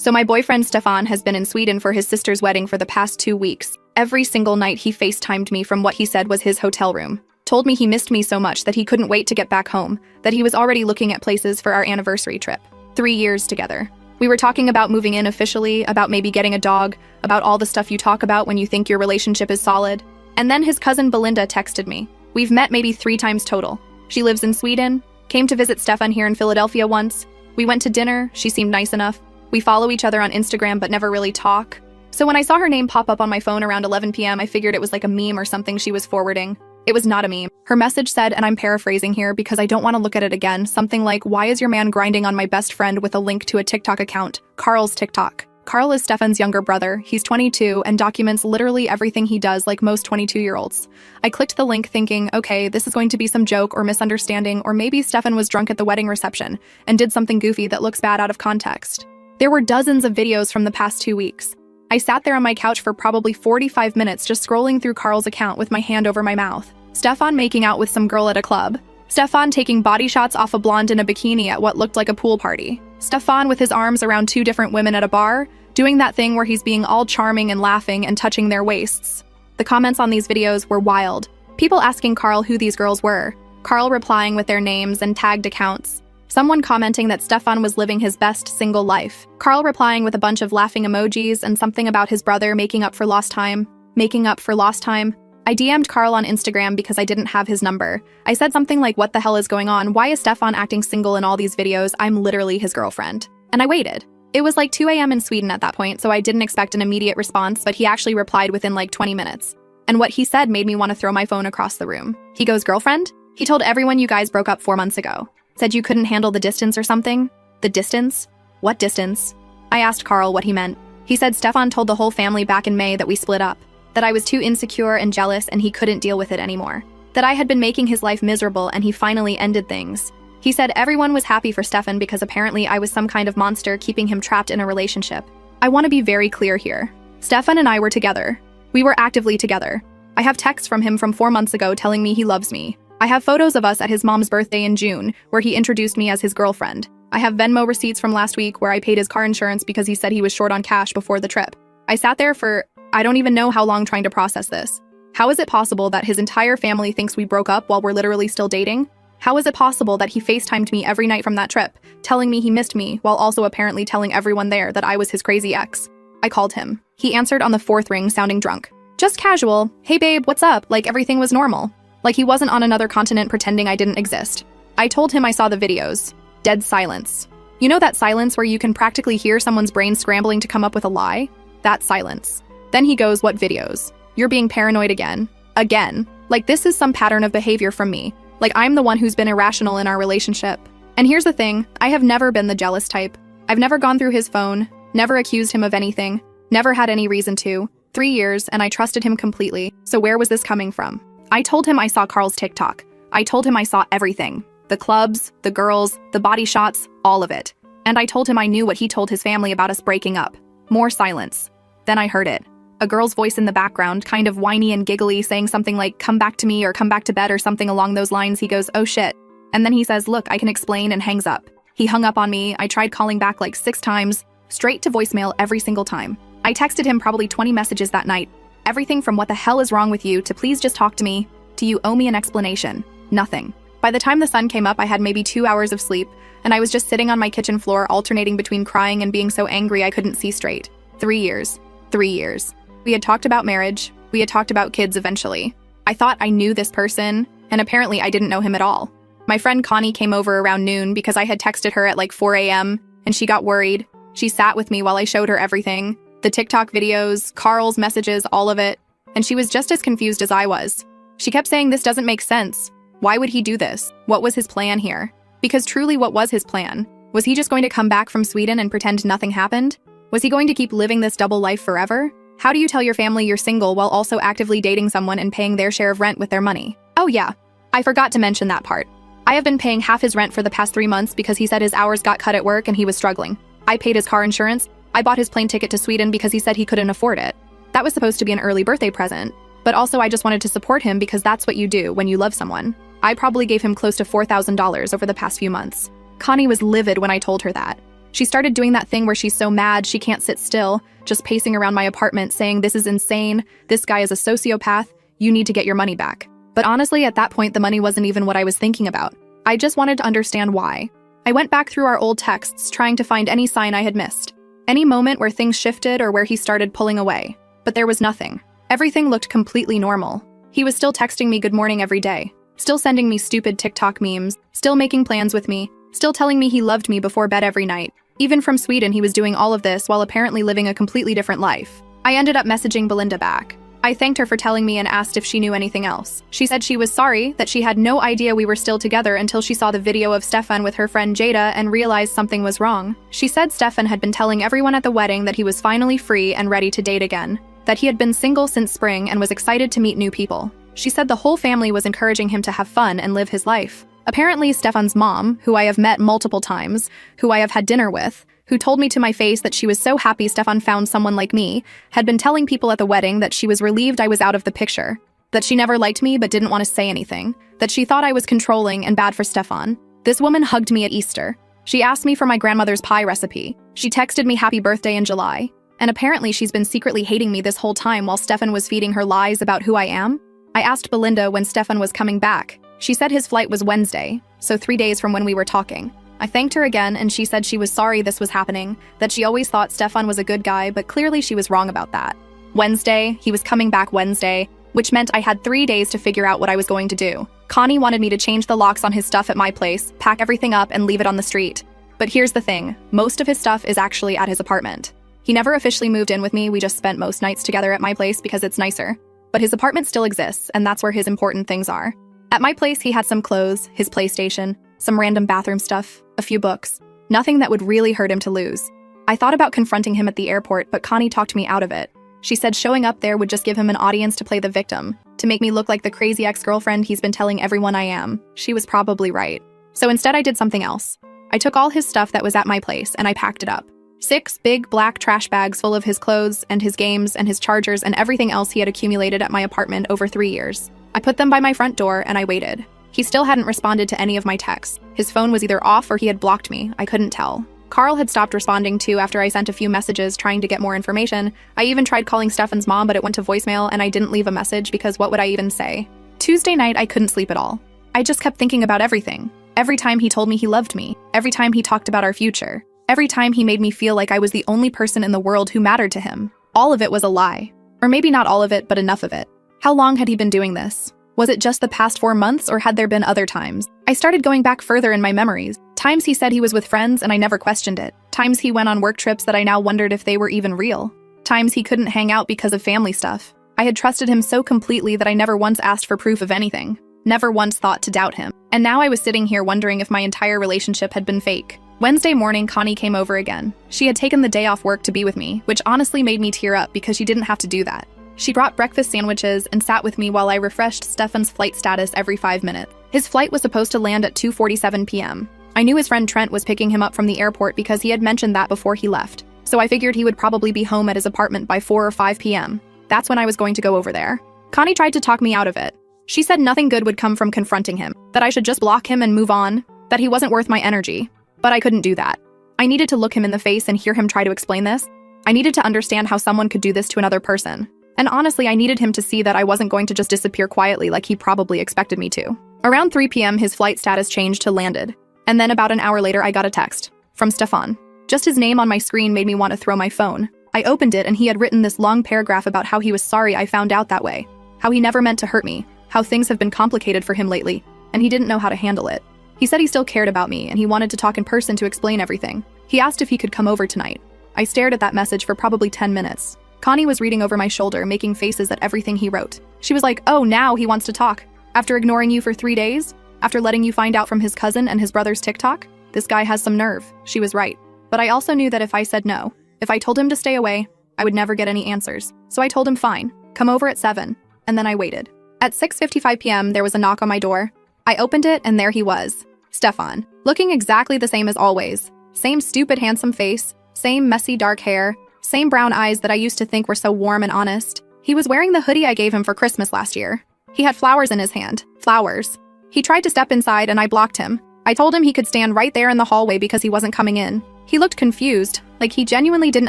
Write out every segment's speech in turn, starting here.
So my boyfriend Stefan has been in Sweden for his sister's wedding for the past 2 weeks. Every single night he FaceTimed me from what he said was his hotel room. Told me he missed me so much that he couldn't wait to get back home, that he was already looking at places for our anniversary trip. 3 years together. We were talking about moving in officially, about maybe getting a dog, about all the stuff you talk about when you think your relationship is solid. And then his cousin Belinda texted me. We've met maybe 3 times total. She lives in Sweden, came to visit Stefan here in Philadelphia once. We went to dinner, she seemed nice enough. We follow each other on Instagram but never really talk. So when I saw her name pop up on my phone around 11 p.m., I figured it was like a meme or something she was forwarding. It was not a meme. Her message said, and I'm paraphrasing here because I don't want to look at it again, something like, "Why is your man grinding on my best friend?" with a link to a TikTok account, Carl's TikTok. Carl is Stefan's younger brother. He's 22 and documents literally everything he does like most 22-year-olds. I clicked the link thinking, okay, this is going to be some joke or misunderstanding, or maybe Stefan was drunk at the wedding reception and did something goofy that looks bad out of context. There were dozens of videos from the past 2 weeks. I sat there on my couch for probably 45 minutes just scrolling through Carl's account with my hand over my mouth. Stefan making out with some girl at a club. Stefan taking body shots off a blonde in a bikini at what looked like a pool party. Stefan with his arms around 2 different women at a bar, doing that thing where he's being all charming and laughing and touching their waists. The comments on these videos were wild. People asking Carl who these girls were. Carl replying with their names and tagged accounts. Someone commenting that Stefan was living his best single life. Carl replying with a bunch of laughing emojis and something about his brother making up for lost time. Making up for lost time. I DM'd Carl on Instagram because I didn't have his number. I said something like, "What the hell is going on? Why is Stefan acting single in all these videos? I'm literally his girlfriend." And I waited. It was like 2 a.m. in Sweden at that point, so I didn't expect an immediate response, but he actually replied within like 20 minutes. And what he said made me want to throw my phone across the room. He goes, "Girlfriend? He told everyone you guys broke up 4 months ago. Said you couldn't handle the distance or something?" The distance? What distance? I asked Carl what he meant. He said Stefan told the whole family back in May that we split up. That I was too insecure and jealous and he couldn't deal with it anymore. That I had been making his life miserable and he finally ended things. He said everyone was happy for Stefan because apparently I was some kind of monster keeping him trapped in a relationship. I want to be very clear here. Stefan and I were together. We were actively together. I have texts from him from 4 months ago telling me he loves me. I have photos of us at his mom's birthday in June, where he introduced me as his girlfriend. I have Venmo receipts from last week where I paid his car insurance because he said he was short on cash before the trip. I sat there for, I don't even know how long trying to process this. How is it possible that his entire family thinks we broke up while we're literally still dating? How is it possible that he FaceTimed me every night from that trip, telling me he missed me, while also apparently telling everyone there that I was his crazy ex? I called him. He answered on the 4th ring sounding drunk. Just casual, "Hey babe, what's up?" Like everything was normal. Like he wasn't on another continent pretending I didn't exist. I told him I saw the videos. Dead silence. You know that silence where you can practically hear someone's brain scrambling to come up with a lie? That silence. Then he goes, "What videos? You're being paranoid again." Again. Like this is some pattern of behavior from me. Like I'm the one who's been irrational in our relationship. And here's the thing, I have never been the jealous type. I've never gone through his phone, never accused him of anything, never had any reason to. 3 years, and I trusted him completely. So where was this coming from? I told him I saw Carl's TikTok. I told him I saw everything. The clubs, the girls, the body shots, all of it. And I told him I knew what he told his family about us breaking up. More silence. Then I heard it. A girl's voice in the background, kind of whiny and giggly, saying something like, "Come back to me" or "Come back to bed" or something along those lines. He goes, "Oh shit." And then he says, "Look, I can explain," and hangs up. He hung up on me. I tried calling back like 6 times, straight to voicemail every single time. I texted him probably 20 messages that night. Everything from "what the hell is wrong with you" to "please just talk to me" to "you owe me an explanation." Nothing. By the time the sun came up, I had maybe 2 hours of sleep, and I was just sitting on my kitchen floor alternating between crying and being so angry I couldn't see straight. 3 years. 3 years. We had talked about marriage. We had talked about kids eventually. I thought I knew this person, and apparently I didn't know him at all. My friend Connie came over around noon because I had texted her at like 4 a.m., and she got worried. She sat with me while I showed her everything. The TikTok videos, Carl's messages, all of it. And she was just as confused as I was. She kept saying, "This doesn't make sense. Why would he do this? What was his plan here?" Because truly, what was his plan? Was he just going to come back from Sweden and pretend nothing happened? Was he going to keep living this double life forever? How do you tell your family you're single while also actively dating someone and paying their share of rent with their money? Oh yeah, I forgot to mention that part. I have been paying half his rent for the past 3 months because he said his hours got cut at work and he was struggling. I paid his car insurance. I bought his plane ticket to Sweden because he said he couldn't afford it. That was supposed to be an early birthday present. But also I just wanted to support him because that's what you do when you love someone. I probably gave him close to $4,000 over the past few months. Connie was livid when I told her that. She started doing that thing where she's so mad she can't sit still, just pacing around my apartment saying, "This is insane, this guy is a sociopath, you need to get your money back." But honestly, at that point, the money wasn't even what I was thinking about. I just wanted to understand why. I went back through our old texts, trying to find any sign I had missed. Any moment where things shifted or where he started pulling away. But there was nothing. Everything looked completely normal. He was still texting me good morning every day, still sending me stupid TikTok memes, still making plans with me, still telling me he loved me before bed every night. Even from Sweden, he was doing all of this while apparently living a completely different life. I ended up messaging Belinda back. I thanked her for telling me and asked if she knew anything else. She said she was sorry, that she had no idea we were still together until she saw the video of Stefan with her friend Jada and realized something was wrong. She said Stefan had been telling everyone at the wedding that he was finally free and ready to date again, that he had been single since spring and was excited to meet new people. She said the whole family was encouraging him to have fun and live his life. Apparently, Stefan's mom, who I have met multiple times, who I have had dinner with, who told me to my face that she was so happy Stefan found someone like me, had been telling people at the wedding that she was relieved I was out of the picture, that she never liked me but didn't want to say anything, that she thought I was controlling and bad for Stefan. This woman hugged me at Easter. She asked me for my grandmother's pie recipe. She texted me happy birthday in July. And apparently she's been secretly hating me this whole time while Stefan was feeding her lies about who I am. I asked Belinda when Stefan was coming back. She said his flight was Wednesday, so 3 days from when we were talking. I thanked her again and she said she was sorry this was happening, that she always thought Stefan was a good guy, but clearly she was wrong about that. Wednesday, he was coming back Wednesday, which meant I had 3 days to figure out what I was going to do. Connie wanted me to change the locks on his stuff at my place, pack everything up, and leave it on the street. But here's the thing, most of his stuff is actually at his apartment. He never officially moved in with me, we just spent most nights together at my place because it's nicer. But his apartment still exists, and that's where his important things are. At my place, he had some clothes, his PlayStation, some random bathroom stuff, a few books. Nothing that would really hurt him to lose. I thought about confronting him at the airport, but Connie talked me out of it. She said showing up there would just give him an audience to play the victim, to make me look like the crazy ex-girlfriend he's been telling everyone I am. She was probably right. So instead I did something else. I took all his stuff that was at my place and I packed it up. 6 big black trash bags full of his clothes and his games and his chargers and everything else he had accumulated at my apartment over 3 years. I put them by my front door and I waited. He still hadn't responded to any of my texts. His phone was either off or he had blocked me. I couldn't tell. Carl had stopped responding too after I sent a few messages trying to get more information. I even tried calling Stefan's mom, but it went to voicemail and I didn't leave a message because what would I even say? Tuesday night, I couldn't sleep at all. I just kept thinking about everything. Every time he told me he loved me. Every time he talked about our future. Every time he made me feel like I was the only person in the world who mattered to him. All of it was a lie. Or maybe not all of it, but enough of it. How long had he been doing this? Was it just the past 4 months, or had there been other times? I started going back further in my memories. Times he said he was with friends and I never questioned it. Times he went on work trips that I now wondered if they were even real. Times he couldn't hang out because of family stuff. I had trusted him so completely that I never once asked for proof of anything. Never once thought to doubt him. And now I was sitting here wondering if my entire relationship had been fake. Wednesday morning, Connie came over again. She had taken the day off work to be with me, which honestly made me tear up because she didn't have to do that. She brought breakfast sandwiches and sat with me while I refreshed Stefan's flight status every 5 minutes. His flight was supposed to land at 2:47 p.m. I knew his friend Trent was picking him up from the airport because he had mentioned that before he left, so I figured he would probably be home at his apartment by 4 or 5 p.m. That's when I was going to go over there. Connie tried to talk me out of it. She said nothing good would come from confronting him, that I should just block him and move on, that he wasn't worth my energy. But I couldn't do that. I needed to look him in the face and hear him try to explain this. I needed to understand how someone could do this to another person. And honestly, I needed him to see that I wasn't going to just disappear quietly like he probably expected me to. Around 3 p.m., his flight status changed to landed. And then about an hour later, I got a text from Stefan. Just his name on my screen made me want to throw my phone. I opened it and he had written this long paragraph about how he was sorry I found out that way, how he never meant to hurt me, how things have been complicated for him lately, and he didn't know how to handle it. He said he still cared about me and he wanted to talk in person to explain everything. He asked if he could come over tonight. I stared at that message for probably 10 minutes. Connie was reading over my shoulder, making faces at everything he wrote. She was like, "Oh, now he wants to talk. After ignoring you for 3 days? After letting you find out from his cousin and his brother's TikTok? This guy has some nerve." She was right. But I also knew that if I said no, if I told him to stay away, I would never get any answers. So I told him fine, come over at 7, and then I waited. At 6:55 p.m., there was a knock on my door. I opened it and there he was. Stefan, looking exactly the same as always. Same stupid handsome face, same messy dark hair, same brown eyes that I used to think were so warm and honest. He was wearing the hoodie I gave him for Christmas last year. He had flowers in his hand. Flowers. He tried to step inside and I blocked him. I told him he could stand right there in the hallway because he wasn't coming in. He looked confused, like he genuinely didn't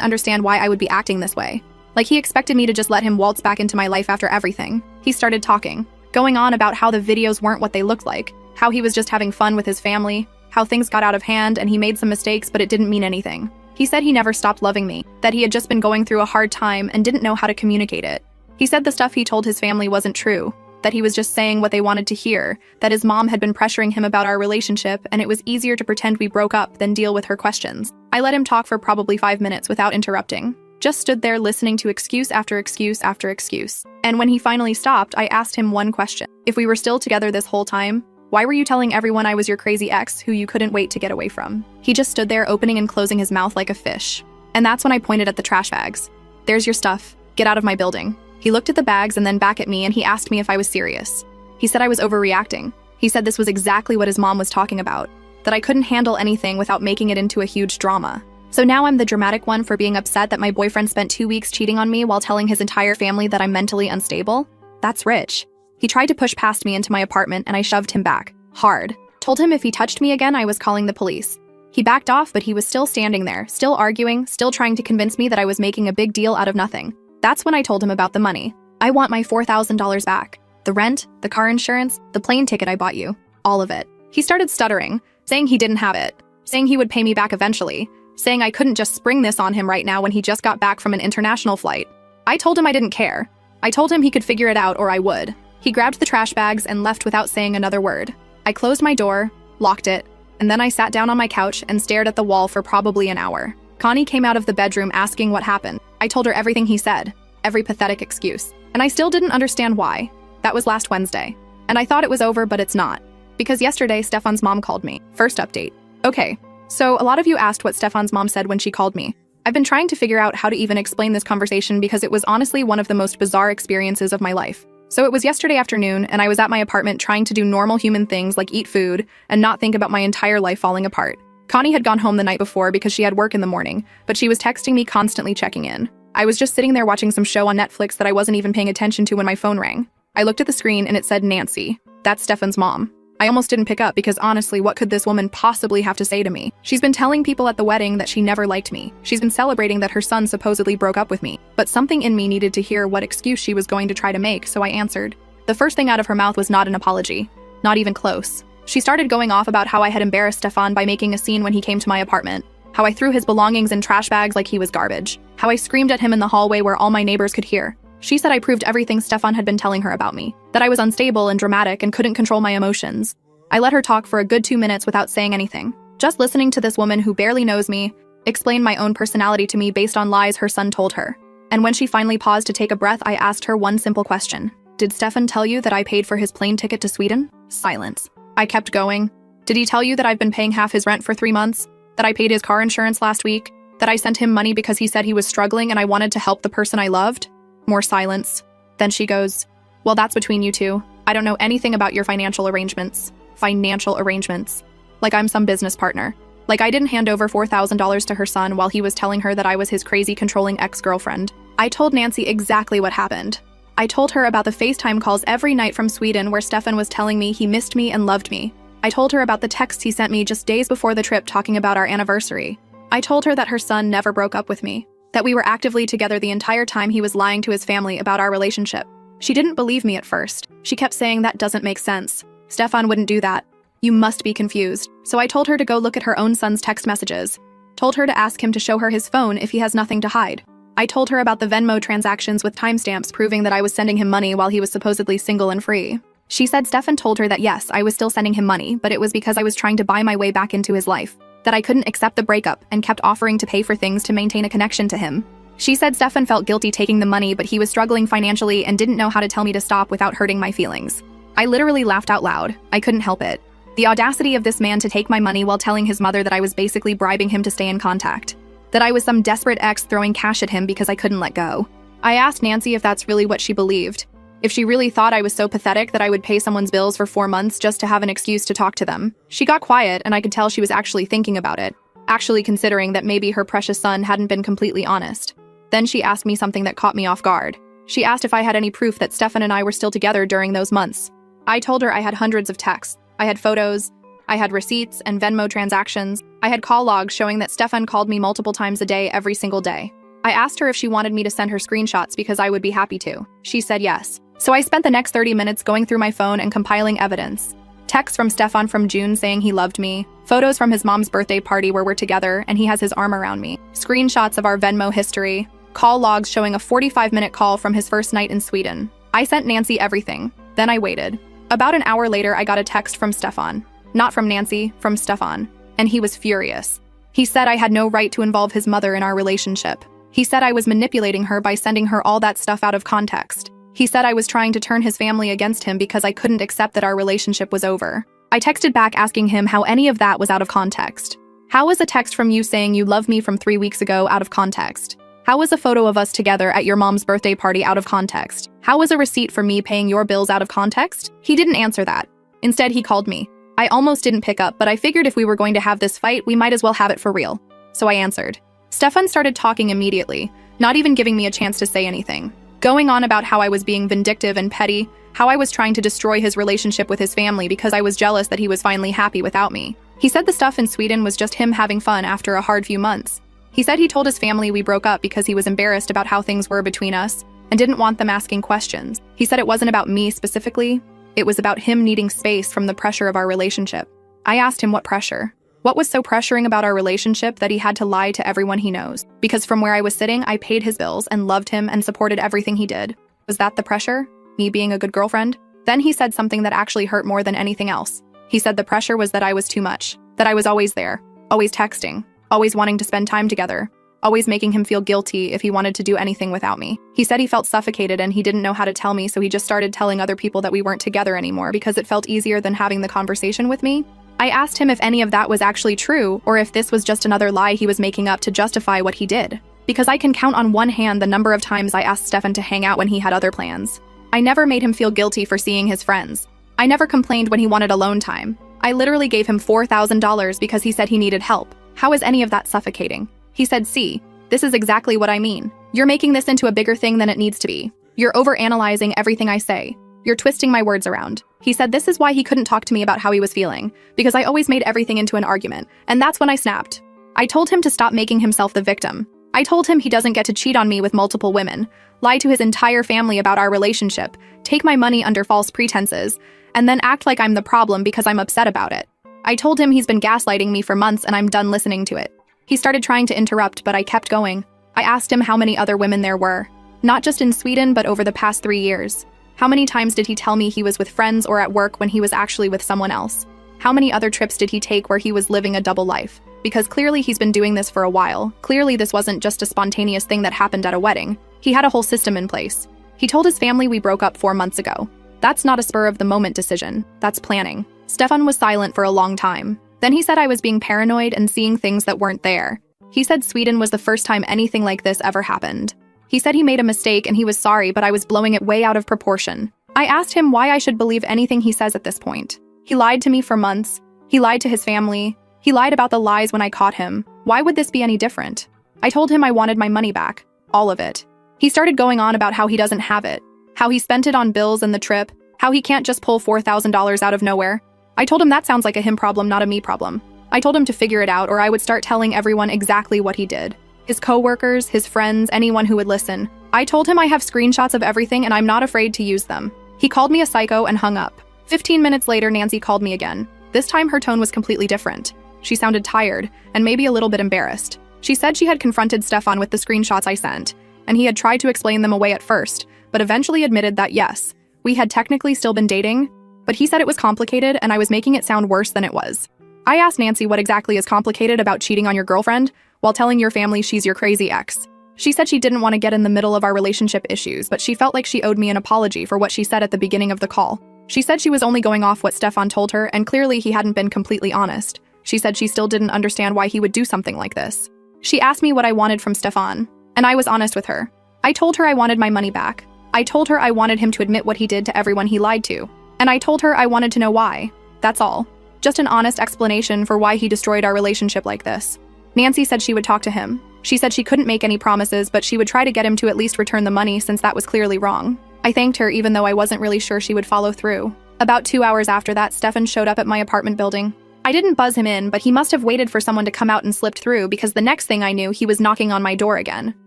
understand why I would be acting this way. Like he expected me to just let him waltz back into my life after everything. He started talking, going on about how the videos weren't what they looked like, how he was just having fun with his family, how things got out of hand and he made some mistakes but it didn't mean anything. He said he never stopped loving me, that he had just been going through a hard time and didn't know how to communicate it. He said the stuff he told his family wasn't true, that he was just saying what they wanted to hear, that his mom had been pressuring him about our relationship and it was easier to pretend we broke up than deal with her questions. I let him talk for probably 5 minutes without interrupting. Just stood there listening to excuse after excuse after excuse. And when he finally stopped, I asked him one question. If we were still together this whole time, why were you telling everyone I was your crazy ex who you couldn't wait to get away from? He just stood there opening and closing his mouth like a fish. And that's when I pointed at the trash bags. There's your stuff. Get out of my building. He looked at the bags and then back at me and he asked me if I was serious. He said I was overreacting. He said this was exactly what his mom was talking about, that I couldn't handle anything without making it into a huge drama. So now I'm the dramatic one for being upset that my boyfriend spent 2 weeks cheating on me while telling his entire family that I'm mentally unstable? That's rich. He tried to push past me into my apartment and I shoved him back. Hard. Told him if he touched me again, I was calling the police. He backed off, but he was still standing there, still arguing, still trying to convince me that I was making a big deal out of nothing. That's when I told him about the money. I want my $4,000 back. The rent, the car insurance, the plane ticket I bought you. All of it. He started stuttering, saying he didn't have it, saying he would pay me back eventually, saying I couldn't just spring this on him right now when he just got back from an international flight. I told him I didn't care. I told him he could figure it out or I would. He grabbed the trash bags and left without saying another word. I closed my door, locked it, and then I sat down on my couch and stared at the wall for probably an hour. Connie came out of the bedroom asking what happened. I told her everything he said, every pathetic excuse. And I still didn't understand why. That was last Wednesday. And I thought it was over, but it's not. Because yesterday, Stefan's mom called me. First update. Okay, so a lot of you asked what Stefan's mom said when she called me. I've been trying to figure out how to even explain this conversation because it was honestly one of the most bizarre experiences of my life. So it was yesterday afternoon, and I was at my apartment trying to do normal human things like eat food and not think about my entire life falling apart. Connie had gone home the night before because she had work in the morning, but she was texting me constantly checking in. I was just sitting there watching some show on Netflix that I wasn't even paying attention to when my phone rang. I looked at the screen and it said Nancy. That's Stefan's mom. I almost didn't pick up because honestly, what could this woman possibly have to say to me? She's been telling people at the wedding that she never liked me. She's been celebrating that her son supposedly broke up with me. But something in me needed to hear what excuse she was going to try to make, so I answered. The first thing out of her mouth was not an apology. Not even close. She started going off about how I had embarrassed Stefan by making a scene when he came to my apartment. How I threw his belongings in trash bags like he was garbage. How I screamed at him in the hallway where all my neighbors could hear. She said I proved everything Stefan had been telling her about me. That I was unstable and dramatic and couldn't control my emotions. I let her talk for a good 2 minutes without saying anything. Just listening to this woman who barely knows me, explain my own personality to me based on lies her son told her. And when she finally paused to take a breath, I asked her one simple question. Did Stefan tell you that I paid for his plane ticket to Sweden? Silence. I kept going. Did he tell you that I've been paying half his rent for 3 months? That I paid his car insurance last week? That I sent him money because he said he was struggling and I wanted to help the person I loved? More silence. Then she goes, well, that's between you two. I don't know anything about your financial arrangements. Financial arrangements. Like I'm some business partner. Like I didn't hand over $4,000 to her son while he was telling her that I was his crazy controlling ex-girlfriend. I told Nancy exactly what happened. I told her about the FaceTime calls every night from Sweden where Stefan was telling me he missed me and loved me. I told her about the texts he sent me just days before the trip talking about our anniversary. I told her that her son never broke up with me. That we were actively together the entire time he was lying to his family about our relationship. She didn't believe me at first. She kept saying that doesn't make sense. Stefan wouldn't do that. You must be confused. So I told her to go look at her own son's text messages. Told her to ask him to show her his phone if he has nothing to hide. I told her about the Venmo transactions with timestamps proving that I was sending him money while he was supposedly single and free. She said Stefan told her that yes, I was still sending him money, but it was because I was trying to buy my way back into his life. That I couldn't accept the breakup and kept offering to pay for things to maintain a connection to him. She said Stefan felt guilty taking the money, but he was struggling financially and didn't know how to tell me to stop without hurting my feelings. I literally laughed out loud. I couldn't help it. The audacity of this man to take my money while telling his mother that I was basically bribing him to stay in contact. That I was some desperate ex throwing cash at him because I couldn't let go. I asked Nancy if that's really what she believed. If she really thought I was so pathetic that I would pay someone's bills for 4 months just to have an excuse to talk to them. She got quiet and I could tell she was actually thinking about it. Actually considering that maybe her precious son hadn't been completely honest. Then she asked me something that caught me off guard. She asked if I had any proof that Stefan and I were still together during those months. I told her I had hundreds of texts. I had photos. I had receipts and Venmo transactions. I had call logs showing that Stefan called me multiple times a day every single day. I asked her if she wanted me to send her screenshots because I would be happy to. She said yes. So I spent the next 30 minutes going through my phone and compiling evidence. Texts from Stefan from June saying he loved me, photos from his mom's birthday party where we're together and he has his arm around me, screenshots of our Venmo history, call logs showing a 45-minute call from his first night in Sweden. I sent Nancy everything. Then I waited. About an hour later, I got a text from Stefan. Not from Nancy, from Stefan. And he was furious. He said I had no right to involve his mother in our relationship. He said I was manipulating her by sending her all that stuff out of context. He said I was trying to turn his family against him because I couldn't accept that our relationship was over. I texted back asking him how any of that was out of context. How was a text from you saying you love me from 3 weeks ago out of context? How was a photo of us together at your mom's birthday party out of context? How was a receipt for me paying your bills out of context? He didn't answer that. Instead, he called me. I almost didn't pick up, but I figured if we were going to have this fight, we might as well have it for real. So I answered. Stefan started talking immediately, not even giving me a chance to say anything. Going on about how I was being vindictive and petty, how I was trying to destroy his relationship with his family because I was jealous that he was finally happy without me. He said the stuff in Sweden was just him having fun after a hard few months. He said he told his family we broke up because he was embarrassed about how things were between us and didn't want them asking questions. He said it wasn't about me specifically, it was about him needing space from the pressure of our relationship. I asked him what pressure. What was so pressuring about our relationship that he had to lie to everyone he knows? Because from where I was sitting, I paid his bills and loved him and supported everything he did. Was that the pressure? Me being a good girlfriend? Then he said something that actually hurt more than anything else. He said the pressure was that I was too much, that I was always there, always texting, always wanting to spend time together, always making him feel guilty if he wanted to do anything without me. He said he felt suffocated and he didn't know how to tell me, so he just started telling other people that we weren't together anymore because it felt easier than having the conversation with me. I asked him if any of that was actually true or if this was just another lie he was making up to justify what he did. Because I can count on one hand the number of times I asked Stefan to hang out when he had other plans. I never made him feel guilty for seeing his friends. I never complained when he wanted alone time. I literally gave him $4,000 because he said he needed help. How is any of that suffocating? He said, see, this is exactly what I mean. You're making this into a bigger thing than it needs to be. You're overanalyzing everything I say. You're twisting my words around. He said this is why he couldn't talk to me about how he was feeling, because I always made everything into an argument, and that's when I snapped. I told him to stop making himself the victim. I told him he doesn't get to cheat on me with multiple women, lie to his entire family about our relationship, take my money under false pretenses, and then act like I'm the problem because I'm upset about it. I told him he's been gaslighting me for months and I'm done listening to it. He started trying to interrupt, but I kept going. I asked him how many other women there were, not just in Sweden, but over the past 3 years. How many times did he tell me he was with friends or at work when he was actually with someone else? How many other trips did he take where he was living a double life? Because clearly he's been doing this for a while. Clearly this wasn't just a spontaneous thing that happened at a wedding. He had a whole system in place. He told his family we broke up 4 months ago. That's not a spur-of-the-moment decision. That's planning. Stefan was silent for a long time. Then he said I was being paranoid and seeing things that weren't there. He said Sweden was the first time anything like this ever happened. He said he made a mistake and he was sorry, but I was blowing it way out of proportion. I asked him why I should believe anything he says at this point. He lied to me for months. He lied to his family. He lied about the lies when I caught him. Why would this be any different? I told him I wanted my money back. All of it. He started going on about how he doesn't have it, how he spent it on bills and the trip, how he can't just pull $4,000 out of nowhere. I told him that sounds like a him problem, not a me problem. I told him to figure it out or I would start telling everyone exactly what he did. His coworkers, his friends, anyone who would listen. I told him I have screenshots of everything and I'm not afraid to use them. He called me a psycho and hung up. 15 minutes later, Nancy called me again. This time her tone was completely different. She sounded tired and maybe a little bit embarrassed. She said she had confronted Stefan with the screenshots I sent, and he had tried to explain them away at first, but eventually admitted that yes, we had technically still been dating, but he said it was complicated and I was making it sound worse than it was. I asked Nancy what exactly is complicated about cheating on your girlfriend while telling your family she's your crazy ex. She said she didn't want to get in the middle of our relationship issues, but she felt like she owed me an apology for what she said at the beginning of the call. She said she was only going off what Stefan told her, and clearly he hadn't been completely honest. She said she still didn't understand why he would do something like this. She asked me what I wanted from Stefan, and I was honest with her. I told her I wanted my money back. I told her I wanted him to admit what he did to everyone he lied to. And I told her I wanted to know why. That's all. Just an honest explanation for why he destroyed our relationship like this. Nancy said she would talk to him. She said she couldn't make any promises, but she would try to get him to at least return the money since that was clearly wrong. I thanked her even though I wasn't really sure she would follow through. About 2 hours after that, Stefan showed up at my apartment building. I didn't buzz him in, but he must have waited for someone to come out and slipped through because the next thing I knew, he was knocking on my door again.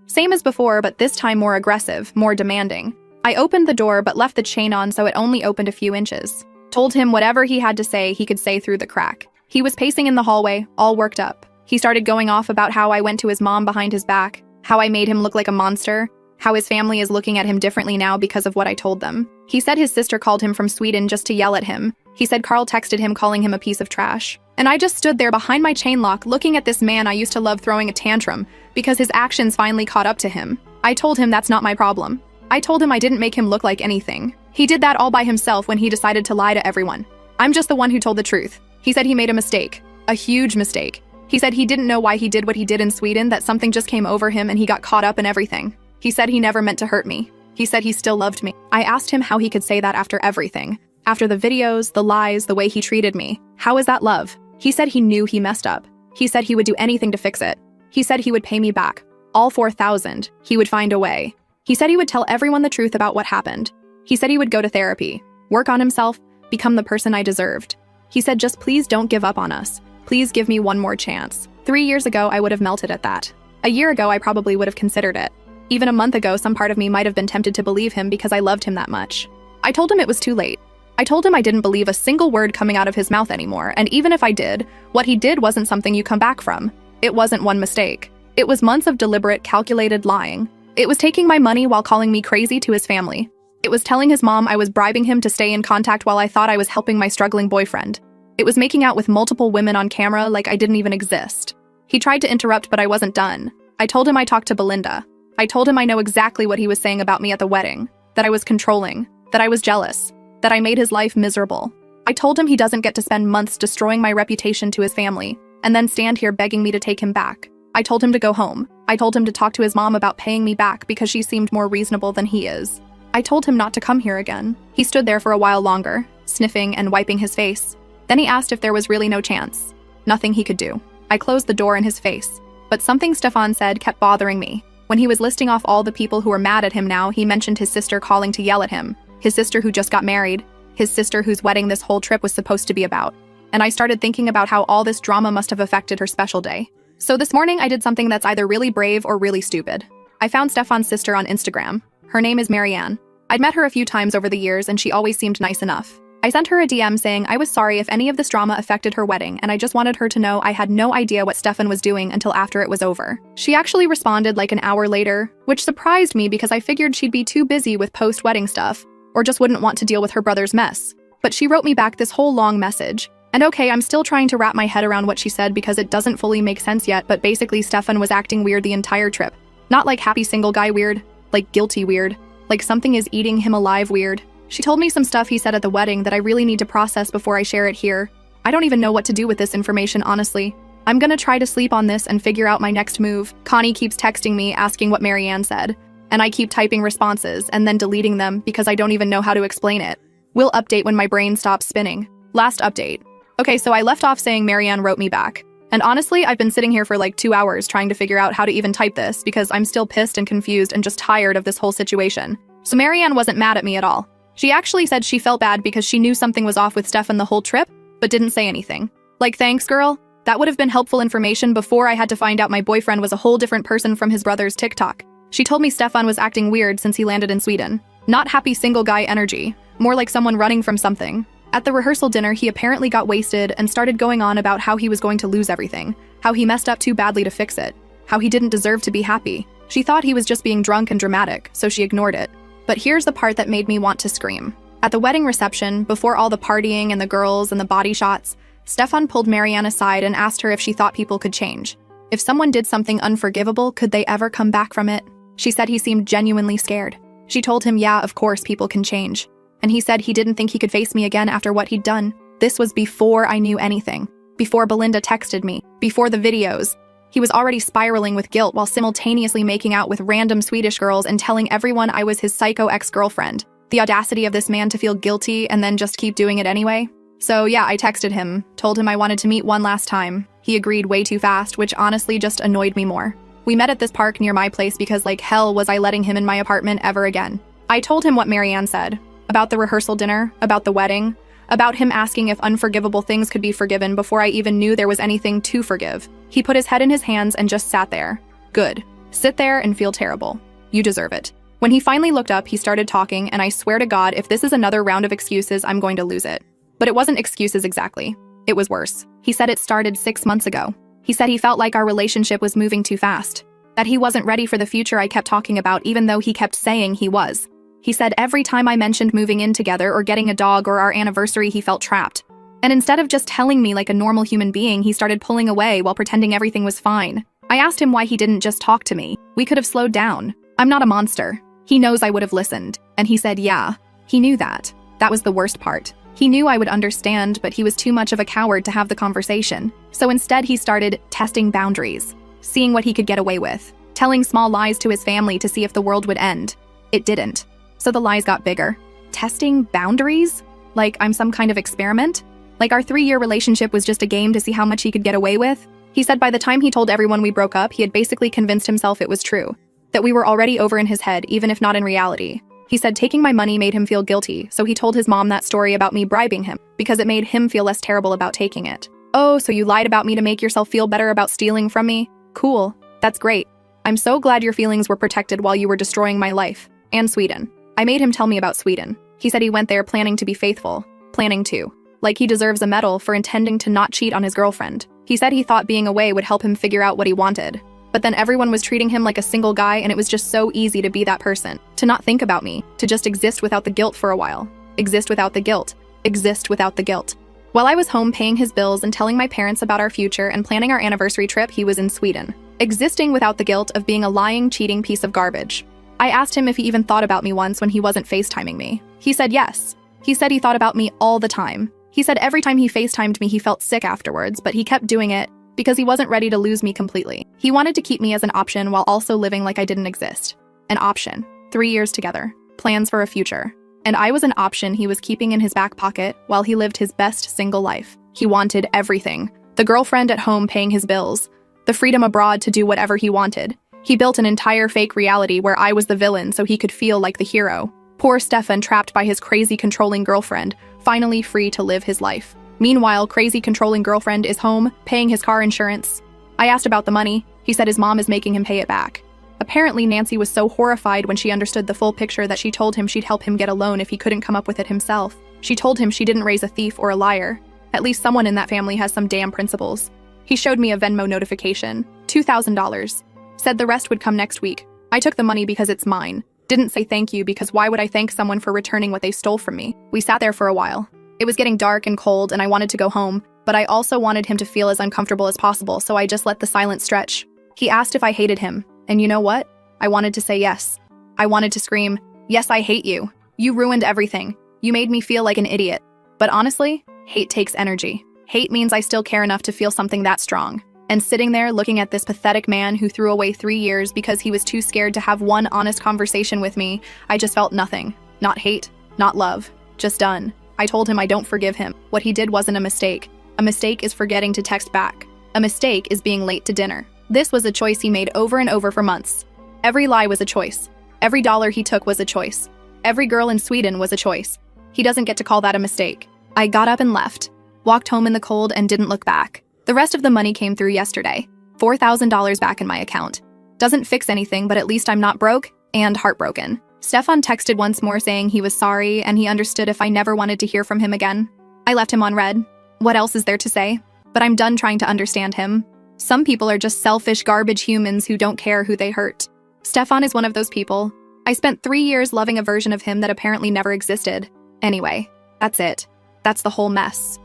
Same as before, but this time more aggressive, more demanding. I opened the door but left the chain on so it only opened a few inches. Told him whatever he had to say, he could say through the crack. He was pacing in the hallway, all worked up. He started going off about how I went to his mom behind his back, how I made him look like a monster, how his family is looking at him differently now because of what I told them. He said his sister called him from Sweden just to yell at him. He said Carl texted him calling him a piece of trash. And I just stood there behind my chain lock looking at this man I used to love throwing a tantrum because his actions finally caught up to him. I told him that's not my problem. I told him I didn't make him look like anything. He did that all by himself when he decided to lie to everyone. I'm just the one who told the truth. He said he made a mistake. A huge mistake. He said he didn't know why he did what he did in Sweden, that something just came over him and he got caught up in everything. He said he never meant to hurt me. He said he still loved me. I asked him how he could say that after everything. After the videos, the lies, the way he treated me. How is that love? He said he knew he messed up. He said he would do anything to fix it. He said he would pay me back. All 4,000. He would find a way. He said he would tell everyone the truth about what happened. He said he would go to therapy, work on himself, become the person I deserved. He said just please don't give up on us. Please give me one more chance. 3 years ago, I would have melted at that. A year ago, I probably would have considered it. Even a month ago, some part of me might have been tempted to believe him because I loved him that much. I told him it was too late. I told him I didn't believe a single word coming out of his mouth anymore, and even if I did, what he did wasn't something you come back from. It wasn't one mistake. It was months of deliberate, calculated lying. It was taking my money while calling me crazy to his family. It was telling his mom I was bribing him to stay in contact while I thought I was helping my struggling boyfriend. It was making out with multiple women on camera like I didn't even exist. He tried to interrupt, but I wasn't done. I told him I talked to Belinda. I told him I know exactly what he was saying about me at the wedding, that I was controlling, that I was jealous, that I made his life miserable. I told him he doesn't get to spend months destroying my reputation to his family, and then stand here begging me to take him back. I told him to go home. I told him to talk to his mom about paying me back because she seemed more reasonable than he is. I told him not to come here again. He stood there for a while longer, sniffing and wiping his face. Then he asked if there was really no chance. Nothing he could do. I closed the door in his face. But something Stefan said kept bothering me. When he was listing off all the people who were mad at him now, he mentioned his sister calling to yell at him. His sister who just got married. His sister whose wedding this whole trip was supposed to be about. And I started thinking about how all this drama must have affected her special day. So this morning I did something that's either really brave or really stupid. I found Stefan's sister on Instagram. Her name is Marianne. I'd met her a few times over the years and she always seemed nice enough. I sent her a DM saying I was sorry if any of this drama affected her wedding and I just wanted her to know I had no idea what Stefan was doing until after it was over. She actually responded like an hour later, which surprised me because I figured she'd be too busy with post-wedding stuff or just wouldn't want to deal with her brother's mess. But she wrote me back this whole long message. And okay, I'm still trying to wrap my head around what she said because it doesn't fully make sense yet, but basically Stefan was acting weird the entire trip. Not like happy single guy weird, like guilty weird, like something is eating him alive weird. She told me some stuff he said at the wedding that I really need to process before I share it here. I don't even know what to do with this information, honestly. I'm gonna try to sleep on this and figure out my next move. Connie keeps texting me asking what Marianne said, and I keep typing responses and then deleting them because I don't even know how to explain it. We'll update when my brain stops spinning. Last update. Okay, so I left off saying Marianne wrote me back. And honestly, I've been sitting here for like 2 hours trying to figure out how to even type this because I'm still pissed and confused and just tired of this whole situation. So Marianne wasn't mad at me at all. She actually said she felt bad because she knew something was off with Stefan the whole trip, but didn't say anything. Like, thanks, girl. That would have been helpful information before I had to find out my boyfriend was a whole different person from his brother's TikTok. She told me Stefan was acting weird since he landed in Sweden. Not happy single guy energy, more like someone running from something. At the rehearsal dinner, he apparently got wasted and started going on about how he was going to lose everything, how he messed up too badly to fix it, how he didn't deserve to be happy. She thought he was just being drunk and dramatic, so she ignored it. But here's the part that made me want to scream. At the wedding reception, before all the partying and the girls and the body shots, Stefan pulled Marianne aside and asked her if she thought people could change. If someone did something unforgivable, could they ever come back from it? She said he seemed genuinely scared. She told him, yeah, of course people can change. And he said he didn't think he could face me again after what he'd done. This was before I knew anything. Before Belinda texted me. Before the videos. He was already spiraling with guilt while simultaneously making out with random Swedish girls and telling everyone I was his psycho ex-girlfriend. The audacity of this man to feel guilty and then just keep doing it anyway. So yeah, I texted him, told him I wanted to meet one last time. He agreed way too fast, which honestly just annoyed me more. We met at this park near my place because like hell was I letting him in my apartment ever again. I told him what Marianne said. About the rehearsal dinner, about the wedding, About him asking if unforgivable things could be forgiven before I even knew there was anything to forgive. He put his head in his hands and just sat there. Good. Sit there and feel terrible. You deserve it. When he finally looked up, he started talking, and I swear to God, if this is another round of excuses, I'm going to lose it. But it wasn't excuses exactly. It was worse. He said it started 6 months ago. He said he felt like our relationship was moving too fast. That he wasn't ready for the future I kept talking about, even though he kept saying he was. He said every time I mentioned moving in together or getting a dog or our anniversary, he felt trapped. And instead of just telling me like a normal human being, he started pulling away while pretending everything was fine. I asked him why he didn't just talk to me. We could have slowed down. I'm not a monster. He knows I would have listened. And he said, yeah. He knew that. That was the worst part. He knew I would understand, but he was too much of a coward to have the conversation. So instead, he started testing boundaries, seeing what he could get away with, telling small lies to his family to see if the world would end. It didn't. So the lies got bigger. Testing boundaries? Like I'm some kind of experiment? Like our 3-year relationship was just a game to see how much he could get away with? He said by the time he told everyone we broke up, he had basically convinced himself it was true, that we were already over in his head, even if not in reality. He said taking my money made him feel guilty, so he told his mom that story about me bribing him, because it made him feel less terrible about taking it. Oh, so you lied about me to make yourself feel better about stealing from me? Cool. That's great. I'm so glad your feelings were protected while you were destroying my life. And Sweden. I made him tell me about Sweden. He said he went there planning to be faithful. Planning to. Like he deserves a medal for intending to not cheat on his girlfriend. He said he thought being away would help him figure out what he wanted. But then everyone was treating him like a single guy, and it was just so easy to be that person. To not think about me. To just exist without the guilt for a while. Exist without the guilt. Exist without the guilt. While I was home paying his bills and telling my parents about our future and planning our anniversary trip, he was in Sweden. Existing without the guilt of being a lying, cheating piece of garbage. I asked him if he even thought about me once when he wasn't FaceTiming me. He said yes. He said he thought about me all the time. He said every time he FaceTimed me, he felt sick afterwards, but he kept doing it because he wasn't ready to lose me completely. He wanted to keep me as an option while also living like I didn't exist. An option. 3 years together. Plans for a future. And I was an option he was keeping in his back pocket while he lived his best single life. He wanted everything. The girlfriend at home paying his bills. The freedom abroad to do whatever he wanted. He built an entire fake reality where I was the villain so he could feel like the hero. Poor Stefan, trapped by his crazy controlling girlfriend, finally free to live his life. Meanwhile, crazy controlling girlfriend is home, paying his car insurance. I asked about the money. He said his mom is making him pay it back. Apparently, Nancy was so horrified when she understood the full picture that she told him she'd help him get a loan if he couldn't come up with it himself. She told him she didn't raise a thief or a liar. At least someone in that family has some damn principles. He showed me a Venmo notification. $2,000. Said the rest would come next week. I took the money because it's mine. Didn't say thank you because why would I thank someone for returning what they stole from me? We sat there for a while. It was getting dark and cold and I wanted to go home, but I also wanted him to feel as uncomfortable as possible, so I just let the silence stretch. He asked if I hated him, and you know what? I wanted to say yes. I wanted to scream, yes, I hate you. You ruined everything. You made me feel like an idiot. But honestly, hate takes energy. Hate means I still care enough to feel something that strong. And sitting there looking at this pathetic man who threw away 3 years because he was too scared to have one honest conversation with me, I just felt nothing. Not hate, not love, just done. I told him I don't forgive him. What he did wasn't a mistake. A mistake is forgetting to text back. A mistake is being late to dinner. This was a choice he made over and over for months. Every lie was a choice. Every dollar he took was a choice. Every girl in Sweden was a choice. He doesn't get to call that a mistake. I got up and left. Walked home in the cold and didn't look back. The rest of the money came through yesterday. $4,000 back in my account. Doesn't fix anything, but at least I'm not broke and heartbroken. Stefan texted once more saying he was sorry and he understood if I never wanted to hear from him again. I left him on red. What else is there to say? But I'm done trying to understand him. Some people are just selfish garbage humans who don't care who they hurt. Stefan is one of those people. I spent 3 years loving a version of him that apparently never existed. Anyway, that's it. That's the whole mess.